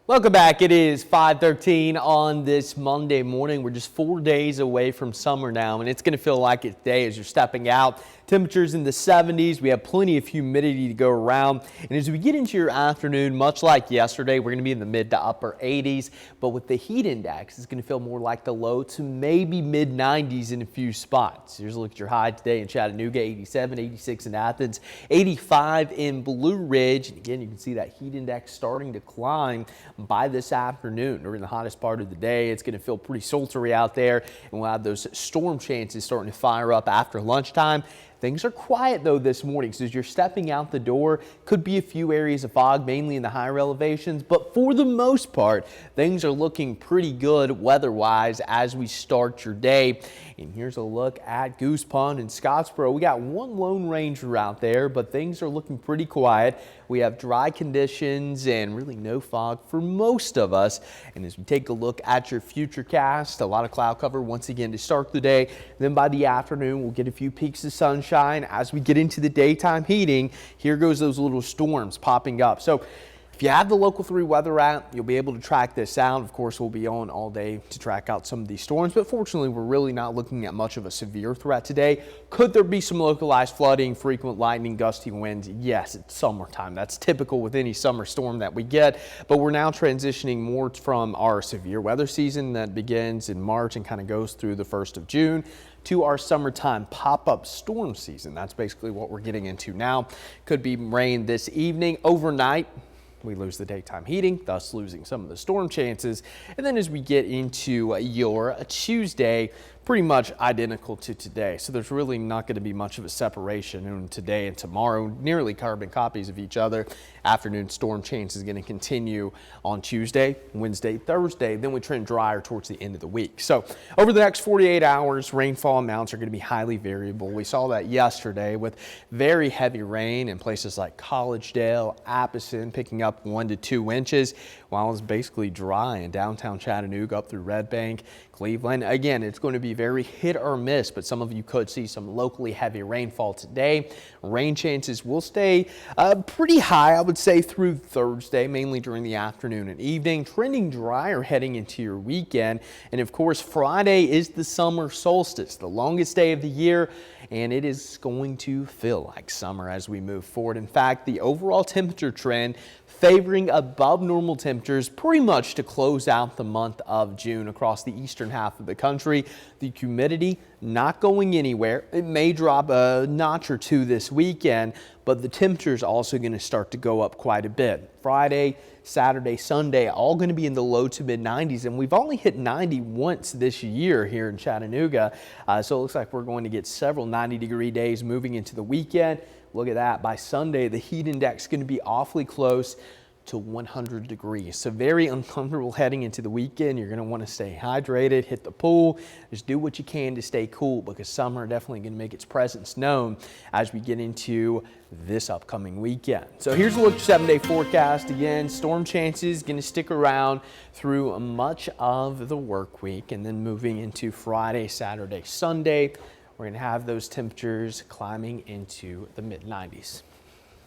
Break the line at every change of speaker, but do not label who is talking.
Welcome back. It is 5:13 on this Monday morning. We're just 4 days away from summer now, and it's going to feel like it today as you're stepping out. Temperatures in the 70s. We have plenty of humidity to go around. And as we get into your afternoon, much like yesterday, we're going to be in the mid to upper 80s. But with the heat index, it's going to feel more like the low to maybe mid 90s in a few spots. Here's a look at your high today in Chattanooga, 87, 86 in Athens, 85 in Blue Ridge. And again, you can see that heat index starting to climb by this afternoon. During the hottest part of the day, it's going to feel pretty sultry out there, and we'll have those storm chances starting to fire up after lunchtime. Things are quiet though this morning, so as you're stepping out the door, could be a few areas of fog, mainly in the higher elevations, but for the most part, things are looking pretty good weather-wise as we start your day. And here's a look at Goose Pond in Scottsboro. We got one lone ranger out there, but things are looking pretty quiet. We have dry conditions and really no fog for most of us. And as we take a look at your futurecast, a lot of cloud cover once again to start the day. Then by the afternoon, we'll get a few peaks of sunshine. As we get into the daytime heating, here goes those little storms popping up. So if you have the Local 3 weather app, you'll be able to track this out. Of course, we'll be on all day to track out some of these storms, but fortunately, we're really not looking at much of a severe threat today. Could there be some localized flooding, frequent lightning, gusty winds? Yes, it's summertime. That's typical with any summer storm that we get, but we're now transitioning more from our severe weather season that begins in March and kind of goes through the 1st of June to our summertime pop-up storm season. That's basically what we're getting into now. Could be rain this evening, overnight. We lose the daytime heating, thus losing some of the storm chances. And then as we get into your Tuesday, pretty much identical to today. So there's really not going to be much of a separation in today and tomorrow, nearly carbon copies of each other. Afternoon storm chance is going to continue on Tuesday, Wednesday, Thursday. Then we trend drier towards the end of the week. So over the next 48 hours, rainfall amounts are going to be highly variable. We saw that yesterday with very heavy rain in places like Collegedale, Appleton, picking up 1 to 2 inches, while it's basically dry in downtown Chattanooga up through Red Bank, Cleveland. Again, it's going to be very hit or miss, but some of you could see some locally heavy rainfall today. Rain chances will stay pretty high, I would say, through Thursday, mainly during the afternoon and evening. Trending drier heading into your weekend. And of course, Friday is the summer solstice, the longest day of the year, and it is going to feel like summer as we move forward. In fact, the overall temperature trend favoring above normal temperatures pretty much to close out the month of June across the eastern half of the country. The humidity not going anywhere. It may drop a notch or two this weekend, but the temperature is also going to start to go up quite a bit. Friday, Saturday, Sunday, all going to be in the low to mid 90s, and we've only hit 90 once this year here in Chattanooga. So it looks like we're going to get several 90-degree days moving into the weekend. Look at that. By Sunday, the heat index is going to be awfully close to 100 degrees. So very uncomfortable heading into the weekend. You're going to want to stay hydrated, hit the pool, just do what you can to stay cool, because summer definitely going to make its presence known as we get into this upcoming weekend. So here's a look at 7-day forecast. Again, storm chances going to stick around through much of the work week, and then moving into Friday, Saturday, Sunday, we're going to have those temperatures climbing into the mid 90s.